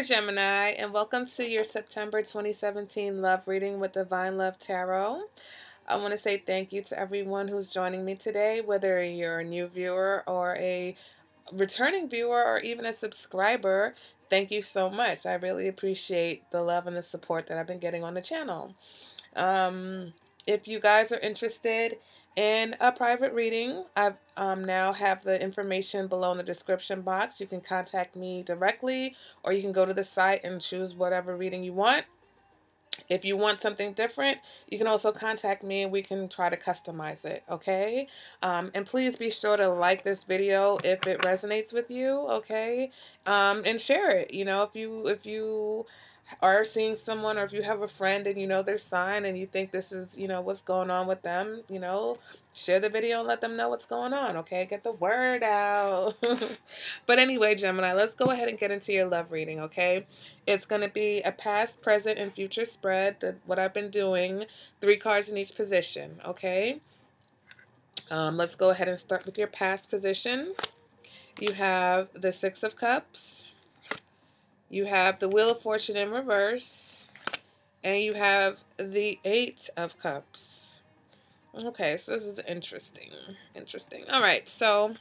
there, Gemini, and welcome to your September 2017 love reading with Divine Love Tarot. I want to say thank you to everyone who's joining me today, whether you're a new viewer or a returning viewer or even a subscriber. Thank you so much. I really appreciate the love and the support that I've been getting on the channel. If you guys are interested in a private reading, I've now have the information below in the description box. You can contact me directly, or you can go to the site and choose whatever reading you want. If you want something different, you can also contact me and we can try to customize it, okay? And please be sure to like this video if it resonates with you, okay? And share it. You know, if you are seeing someone, or if you have a friend and you know their sign and you think this is, what's going on with them, share the video and let them know what's going on, okay? Get the word out. But anyway, Gemini, let's go ahead and get into your love reading, okay? It's going to be a past, present, and future spread, what I've been doing, 3 cards in each position, okay? Let's go ahead and start with your past position. You have the 6 of Cups. You have the Wheel of Fortune in reverse. And you have the 8 of Cups. Okay, so this is interesting. All right, so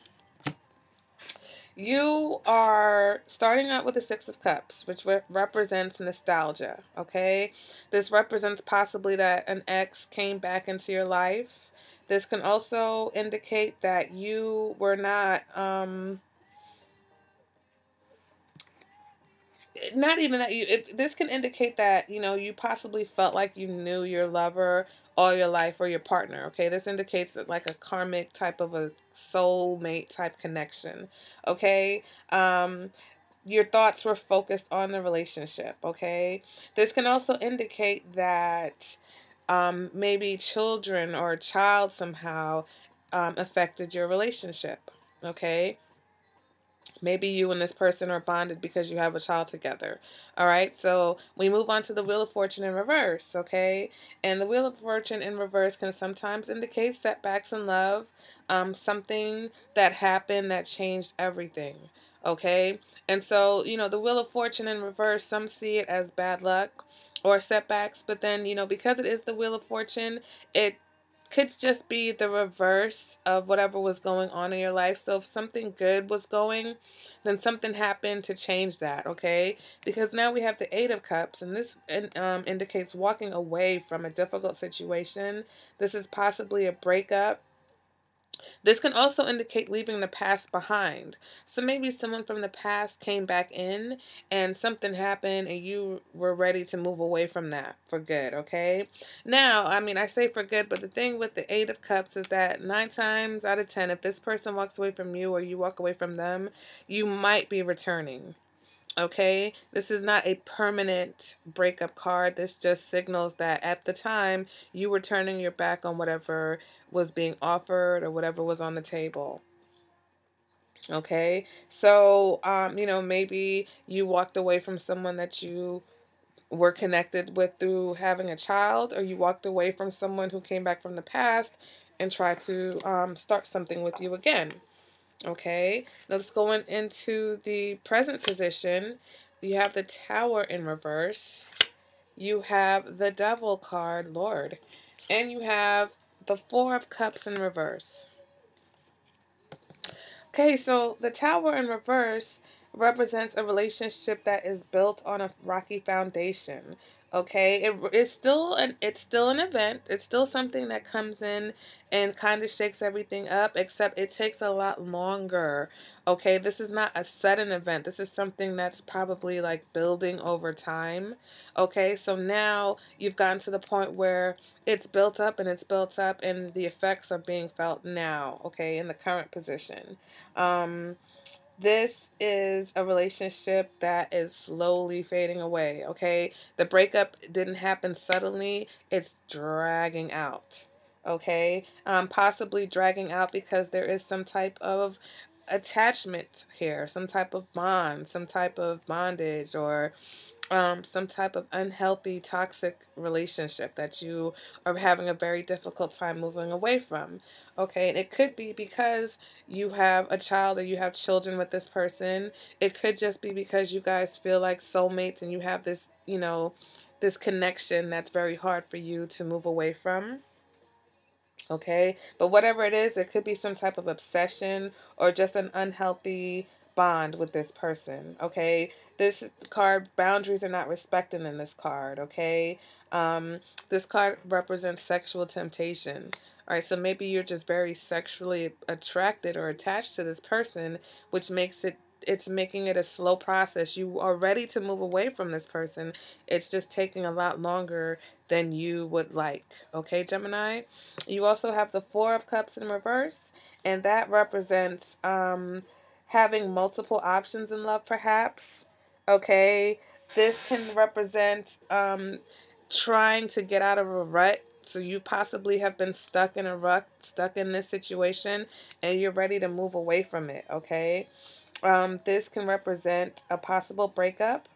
you are starting out with the 6 of Cups, which represents nostalgia, okay? This represents possibly that an ex came back into your life. This can also indicate that you were not even that this can indicate that, you possibly felt like you knew your lover all your life, or your partner, okay? This indicates that like a karmic type of a soulmate type connection, okay? Your thoughts were focused on the relationship, okay? This can also indicate that maybe children or a child somehow affected your relationship, okay? Maybe you and this person are bonded because you have a child together. All right, so we move on to the Wheel of Fortune in reverse, okay? And the Wheel of Fortune in reverse can sometimes indicate setbacks in love, something that happened that changed everything, okay? And so, the Wheel of Fortune in reverse, some see it as bad luck or setbacks, but then, because it is the Wheel of Fortune, it could just be the reverse of whatever was going on in your life. So if something good was going, then something happened to change that, okay? Because now we have the 8 of Cups, and this indicates walking away from a difficult situation. This is possibly a breakup. This can also indicate leaving the past behind. So maybe someone from the past came back in and something happened and you were ready to move away from that for good, okay? Now, I say for good, but the thing with the 8 of Cups is that 9 times out of 10, if this person walks away from you or you walk away from them, you might be returning. Okay, this is not a permanent breakup card. This just signals that at the time you were turning your back on whatever was being offered or whatever was on the table. Okay, so maybe you walked away from someone that you were connected with through having a child, or you walked away from someone who came back from the past and tried to start something with you again. Okay, let's go into the present position. You have the Tower in reverse. You have the Devil card, Lord. And you have the 4 of Cups in reverse. Okay, so the Tower in reverse represents a relationship that is built on a rocky foundation. Okay, it's still an event. It's still something that comes in and kind of shakes everything up, except it takes a lot longer. Okay, this is not a sudden event. This is something that's probably like building over time. Okay, so now you've gotten to the point where it's built up and it's built up and the effects are being felt now, okay, in the current position. This is a relationship that is slowly fading away, okay? The breakup didn't happen suddenly. It's dragging out, okay? Possibly dragging out because there is some type of attachment here, some type of bond, some type of bondage, or some type of unhealthy, toxic relationship that you are having a very difficult time moving away from. Okay, and it could be because you have a child or you have children with this person. It could just be because you guys feel like soulmates and you have this, this connection that's very hard for you to move away from. Okay, but whatever it is, it could be some type of obsession or just an unhealthy bond with this person. Okay, this card, boundaries are not respected in this card. Okay, this card represents sexual temptation. All right, so maybe you're just very sexually attracted or attached to this person, which makes it's making it a slow process. You are ready to move away from this person. It's just taking a lot longer than you would like. Okay, Gemini? You also have the Four of Cups in reverse, and that represents having multiple options in love, perhaps. Okay, this can represent trying to get out of a rut. So you possibly have been stuck in a rut, stuck in this situation, and you're ready to move away from it. Okay, this can represent a possible breakup.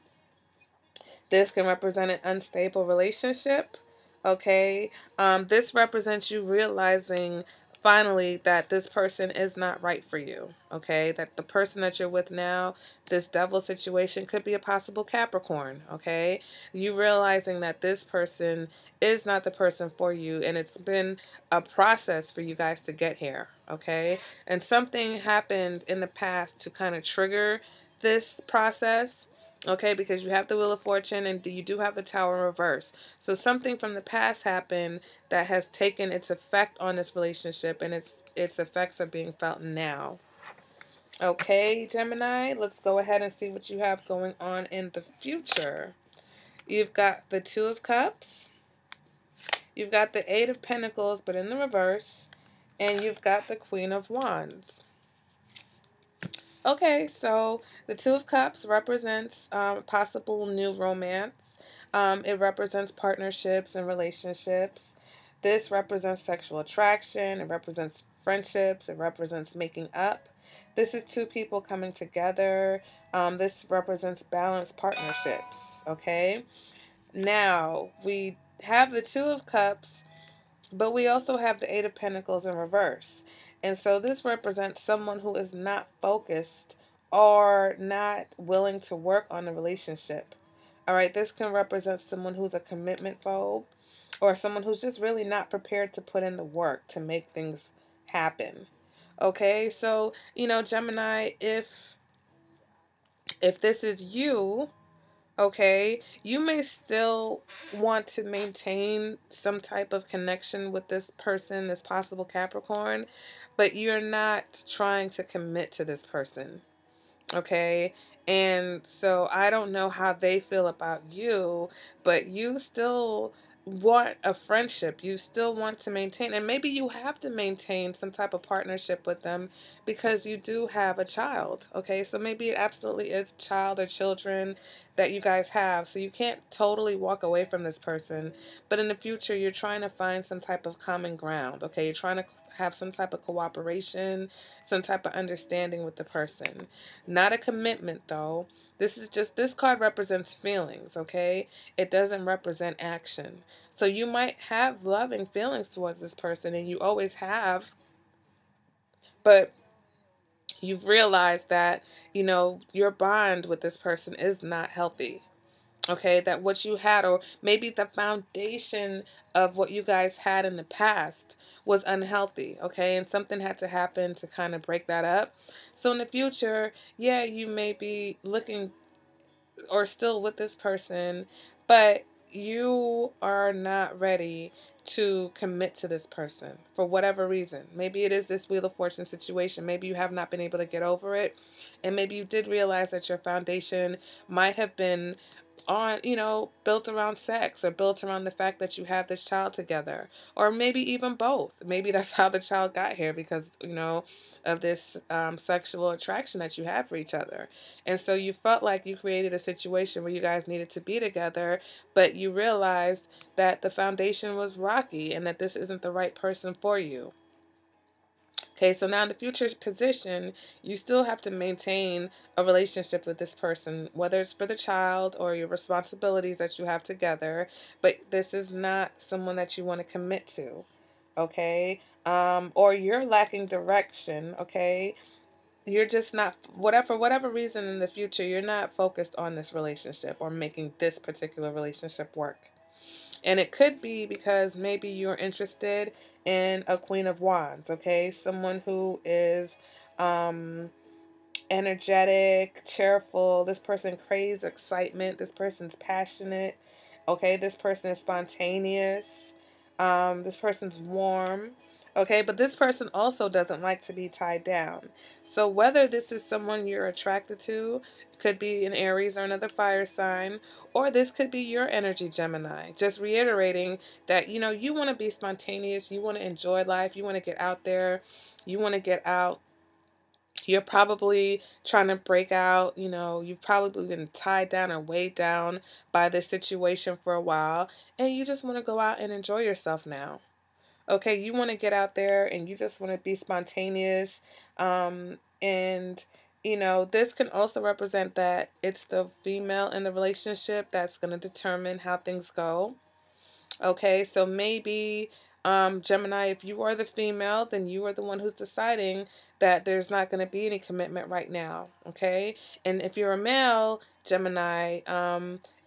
This can represent an unstable relationship. Okay. This represents you realizing finally that this person is not right for you. Okay. That the person that you're with now, this devil situation, could be a possible Capricorn. Okay. You realizing that this person is not the person for you, and it's been a process for you guys to get here. Okay. And something happened in the past to kind of trigger this process. Okay, because you have the Wheel of Fortune and you do have the Tower in reverse. So something from the past happened that has taken its effect on this relationship, and its effects are being felt now. Okay, Gemini, let's go ahead and see what you have going on in the future. You've got the Two of Cups. You've got the Eight of Pentacles, but in the reverse. And you've got the Queen of Wands. Okay, so the Two of Cups represents possible new romance. It represents partnerships and relationships. This represents sexual attraction. It represents friendships. It represents making up. This is two people coming together. This represents balanced partnerships. Okay, now we have the Two of Cups, but we also have the Eight of Pentacles in reverse. And so this represents someone who is not focused or not willing to work on a relationship. All right, this can represent someone who's a commitment phobe or someone who's just really not prepared to put in the work to make things happen. Okay, so, Gemini, if this is you, okay, you may still want to maintain some type of connection with this person, this possible Capricorn, but you're not trying to commit to this person. Okay. And so I don't know how they feel about you, but you still want a friendship. You still want to maintain, and maybe you have to maintain some type of partnership with them because you do have a child. Okay. So maybe it absolutely is child or children that you guys have. So you can't totally walk away from this person. But in the future, you're trying to find some type of common ground. Okay. You're trying to have some type of cooperation, some type of understanding with the person. Not a commitment, though. This card represents feelings, okay? It doesn't represent action. So you might have loving feelings towards this person, and you always have, but you've realized that, your bond with this person is not healthy. Okay, that what you had, or maybe the foundation of what you guys had in the past was unhealthy. Okay, and something had to happen to kind of break that up. So in the future, yeah, you may be looking or still with this person, but you are not ready to commit to this person for whatever reason. Maybe it is this Wheel of Fortune situation. Maybe you have not been able to get over it. And maybe you did realize that your foundation might have been on, built around sex or built around the fact that you have this child together, or maybe even both. Maybe that's how the child got here because, of this sexual attraction that you had for each other. And so you felt like you created a situation where you guys needed to be together, but you realized that the foundation was rocky and that this isn't the right person for you. Okay, so now in the future position, you still have to maintain a relationship with this person, whether it's for the child or your responsibilities that you have together, but this is not someone that you want to commit to, okay? Or you're lacking direction, okay? You're just not, whatever, for whatever reason in the future, you're not focused on this relationship or making this particular relationship work. And it could be because maybe you're interested in a Queen of Wands, okay? Someone who is um, energetic, cheerful. This person craves excitement. This person's passionate, okay? This person is spontaneous. This person's warm, okay? But this person also doesn't like to be tied down. So whether this is someone you're attracted to, could be an Aries or another fire sign, or this could be your energy, Gemini. Just reiterating that, you want to be spontaneous, you want to enjoy life, you want to get out there, you want to get out. You're probably trying to break out, you've probably been tied down or weighed down by this situation for a while, and you just want to go out and enjoy yourself now. Okay, you want to get out there and you just want to be spontaneous. And, this can also represent that it's the female in the relationship that's going to determine how things go. Okay, so maybe Gemini, if you are the female, then you are the one who's deciding that there's not going to be any commitment right now. Okay, and if you're a male, Gemini,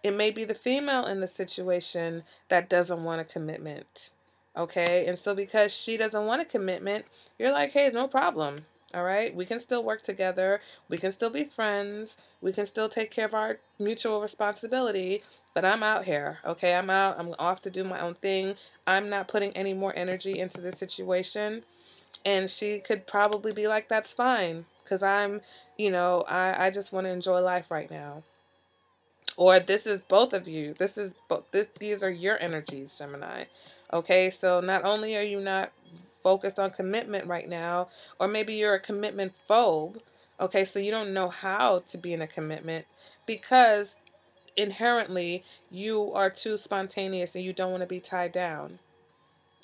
it may be the female in the situation that doesn't want a commitment. Okay, and so because she doesn't want a commitment, you're like, hey, no problem. All right, we can still work together. We can still be friends. We can still take care of our mutual responsibility. But I'm out here, okay? I'm out. I'm off to do my own thing. I'm not putting any more energy into this situation. And she could probably be like, that's fine. Because I just want to enjoy life right now. Or this is both of you. These are your energies, Gemini. Okay, so not only are you not focused on commitment right now, or maybe you're a commitment phobe. Okay, so you don't know how to be in a commitment because inherently you are too spontaneous and you don't want to be tied down.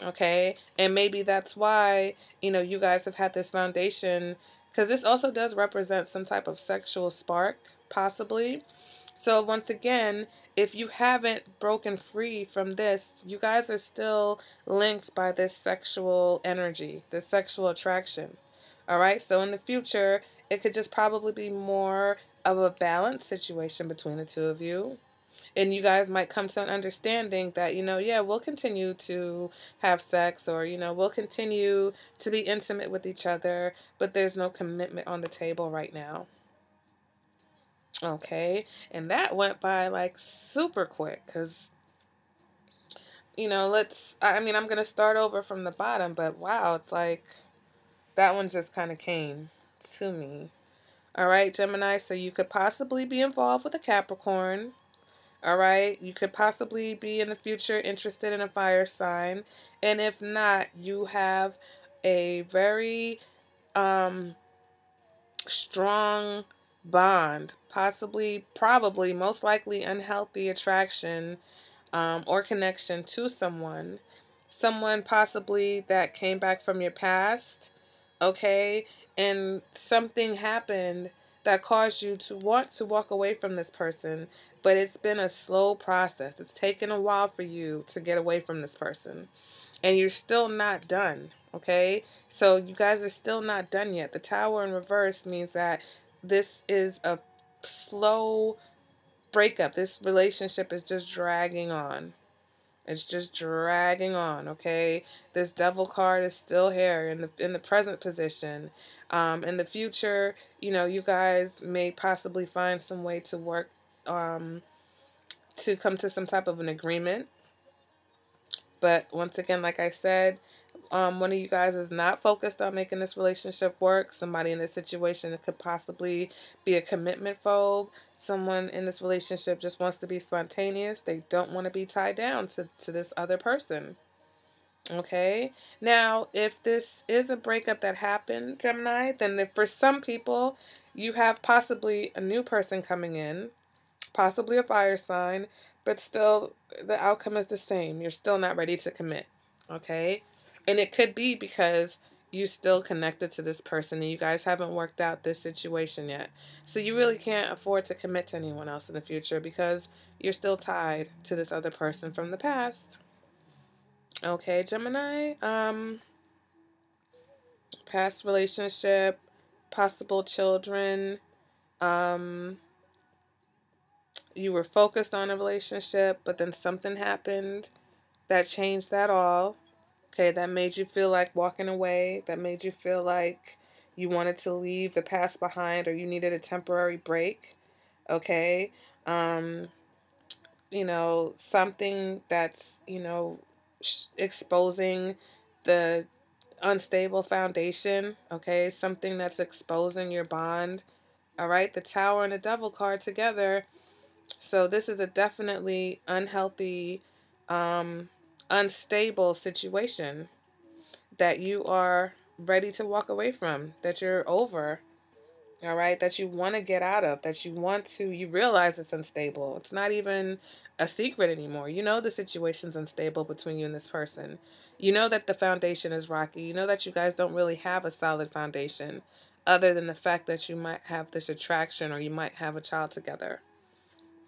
Okay, and maybe that's why you guys have had this foundation, because this also does represent some type of sexual spark, possibly. So once again, if you haven't broken free from this, you guys are still linked by this sexual energy, this sexual attraction. All right, so in the future, it could just probably be more of a balanced situation between the two of you. And you guys might come to an understanding that, yeah, we'll continue to have sex, or, we'll continue to be intimate with each other, but there's no commitment on the table right now. Okay. And that went by like super quick because, I'm going to start over from the bottom, but wow, it's like that one just kind of came to me. All right, Gemini. So you could possibly be involved with a Capricorn. All right. You could possibly be in the future interested in a fire sign. And if not, you have a very strong bond, possibly, probably, most likely unhealthy attraction or connection to someone possibly that came back from your past, okay, and something happened that caused you to want to walk away from this person, but it's been a slow process. It's taken a while for you to get away from this person, and you're still not done, okay? So you guys are still not done yet. The Tower in reverse means that this is a slow breakup. This relationship is just dragging on. It's just dragging on, okay? This devil card is still here in the present position. In the future, you guys may possibly find some way to work to come to some type of an agreement. But once again, like I said, one of you guys is not focused on making this relationship work. Somebody in this situation could possibly be a commitment phobe. Someone in this relationship just wants to be spontaneous. They don't want to be tied down to this other person. Okay. Now, if this is a breakup that happened, Gemini, then for some people, you have possibly a new person coming in, possibly a fire sign, but still the outcome is the same. You're still not ready to commit. Okay. And it could be because you still connected to this person and you guys haven't worked out this situation yet. So you really can't afford to commit to anyone else in the future because you're still tied to this other person from the past. Okay, Gemini. Past relationship, possible children. Um, you were focused on a relationship, but then something happened that changed that all. Okay, that made you feel like walking away, that made you feel like you wanted to leave the past behind or you needed a temporary break. Okay, um, something that's, exposing the unstable foundation. Okay, something that's exposing your bond. All right, the Tower and the Devil card together. So this is a definitely unhealthy, unstable situation that you are ready to walk away from, that you're over, all right, that you want to get out of, you realize it's unstable. It's not even a secret anymore. You know the situation's unstable between you and this person. You know that the foundation is rocky. You know that you guys don't really have a solid foundation other than the fact that you might have this attraction or you might have a child together.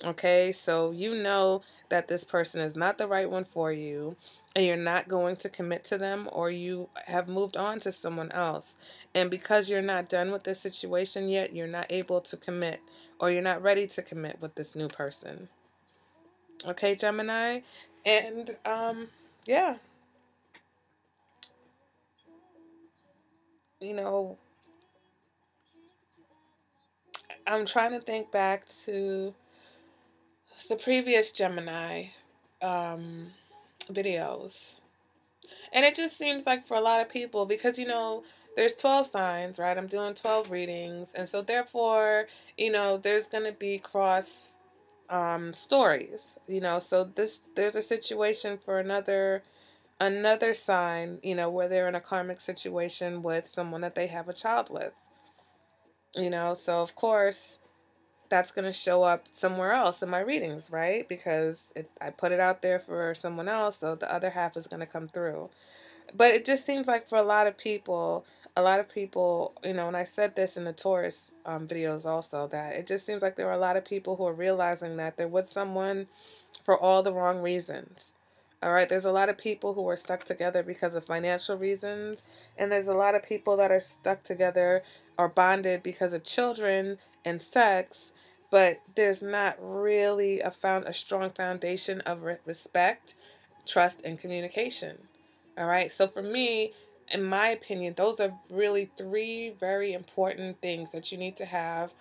Okay, so you know that this person is not the right one for you, and you're not going to commit to them, or you have moved on to someone else. And because you're not done with this situation yet, you're not able to commit, or you're not ready to commit with this new person. Okay, Gemini? And, yeah, you know, I'm trying to think back to the previous Gemini um, videos. And it just seems like for a lot of people, because, there's 12 signs, right? I'm doing 12 readings. And so therefore, there's going to be cross stories, so there's a situation for another sign, where they're in a karmic situation with someone that they have a child with, so of course that's going to show up somewhere else in my readings, right? Because I put it out there for someone else, so the other half is going to come through. But it just seems like for a lot of people, and I said this in the Taurus videos also, that it just seems like there are a lot of people who are realizing that they're with someone for all the wrong reasons. All right, there's a lot of people who are stuck together because of financial reasons, and there's a lot of people that are stuck together or bonded because of children and sex, but there's not really a strong foundation of respect, trust, and communication. All right, so for me, in my opinion, those are really three very important things that you need to have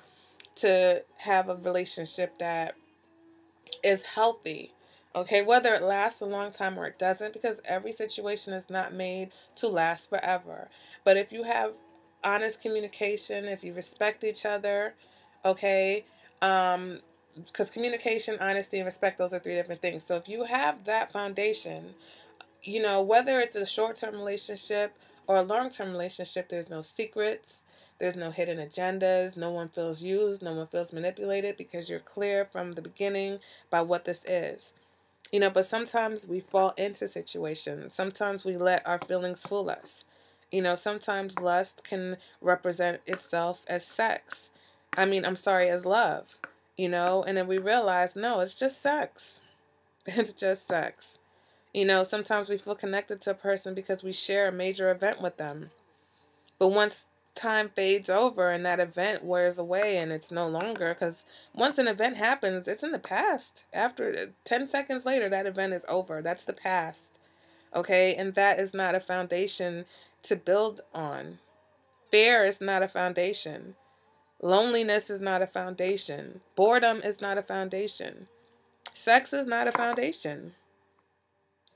a relationship that is healthy. Okay, whether it lasts a long time or it doesn't, because every situation is not made to last forever. But if you have honest communication, if you respect each other, okay, because communication, honesty, and respect, those are three different things. So if you have that foundation, whether it's a short-term relationship or a long-term relationship, there's no secrets, there's no hidden agendas, no one feels used, no one feels manipulated because you're clear from the beginning by what this is. But sometimes we fall into situations. Sometimes we let our feelings fool us. Sometimes lust can represent itself as sex. I'm sorry, as love, and then we realize, no, it's just sex. It's just sex. Sometimes we feel connected to a person because we share a major event with them. But once time fades over and that event wears away and it's no longer, because once an event happens, it's in the past. After 10 seconds later, that event is over. That's the past. Okay? And that is not a foundation to build on. Fear is not a foundation. Loneliness is not a foundation. Boredom is not a foundation. Sex is not a foundation.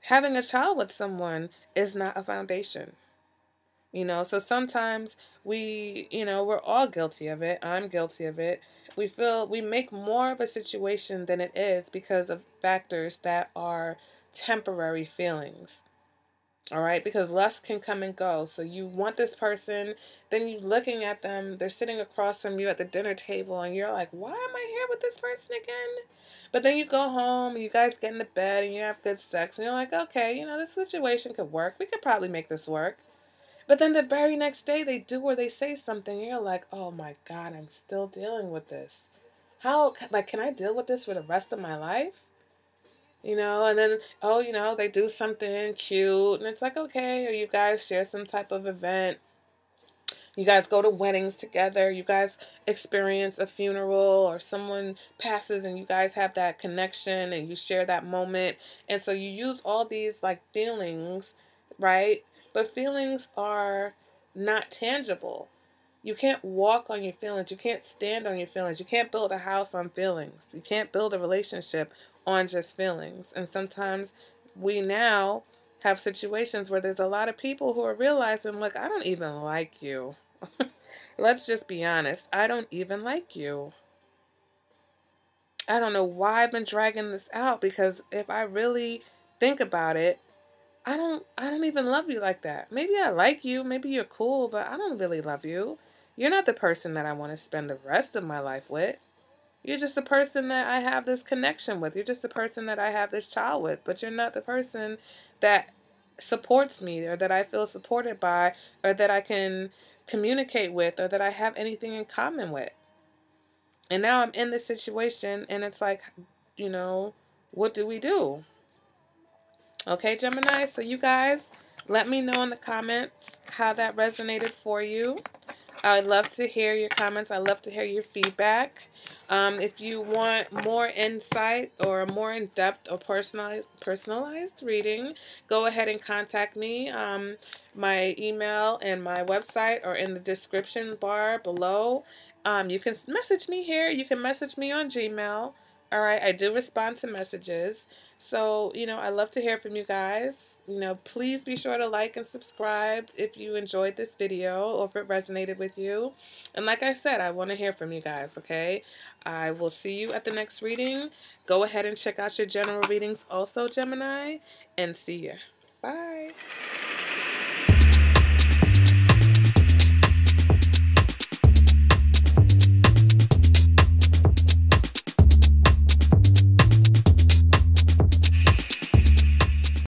Having a child with someone is not a foundation. So sometimes we're all guilty of it. I'm guilty of it. We make more of a situation than it is because of factors that are temporary feelings. All right, because lust can come and go. So you want this person, then you looking at them, they're sitting across from you at the dinner table, and you're like, why am I here with this person again? But then you go home, and you guys get in the bed, and you have good sex, and you're like, okay, this situation could work. We could probably make this work. But then the very next day they do or they say something, and you're like, oh my God, I'm still dealing with this. How, like, can I deal with this for the rest of my life? And then, oh, they do something cute, and it's like, okay, or you guys share some type of event. You guys go to weddings together. You guys experience a funeral or someone passes and you guys have that connection and you share that moment. And so you use all these like feelings, right? But feelings are not tangible. You can't walk on your feelings. You can't stand on your feelings. You can't build a house on feelings. You can't build a relationship on just feelings. And sometimes we now have situations where there's a lot of people who are realizing, look, I don't even like you. Let's just be honest. I don't even like you. I don't know why I've been dragging this out, because if I really think about it, I don't even love you like that. Maybe I like you, maybe you're cool, but I don't really love you. You're not the person that I want to spend the rest of my life with. You're just the person that I have this connection with. You're just the person that I have this child with, but you're not the person that supports me or that I feel supported by or that I can communicate with or that I have anything in common with. And now I'm in this situation and it's like, what do we do? Okay, Gemini, so you guys, let me know in the comments how that resonated for you. I'd love to hear your comments. I'd love to hear your feedback. If you want more insight or a more in-depth or personalized reading, go ahead and contact me. My email and my website are in the description bar below. You can message me here. You can message me on Gmail. All right, I do respond to messages. So, I love to hear from you guys. Please be sure to like and subscribe if you enjoyed this video or if it resonated with you. And like I said, I want to hear from you guys, okay? I will see you at the next reading. Go ahead and check out your general readings also, Gemini, and see ya. Bye.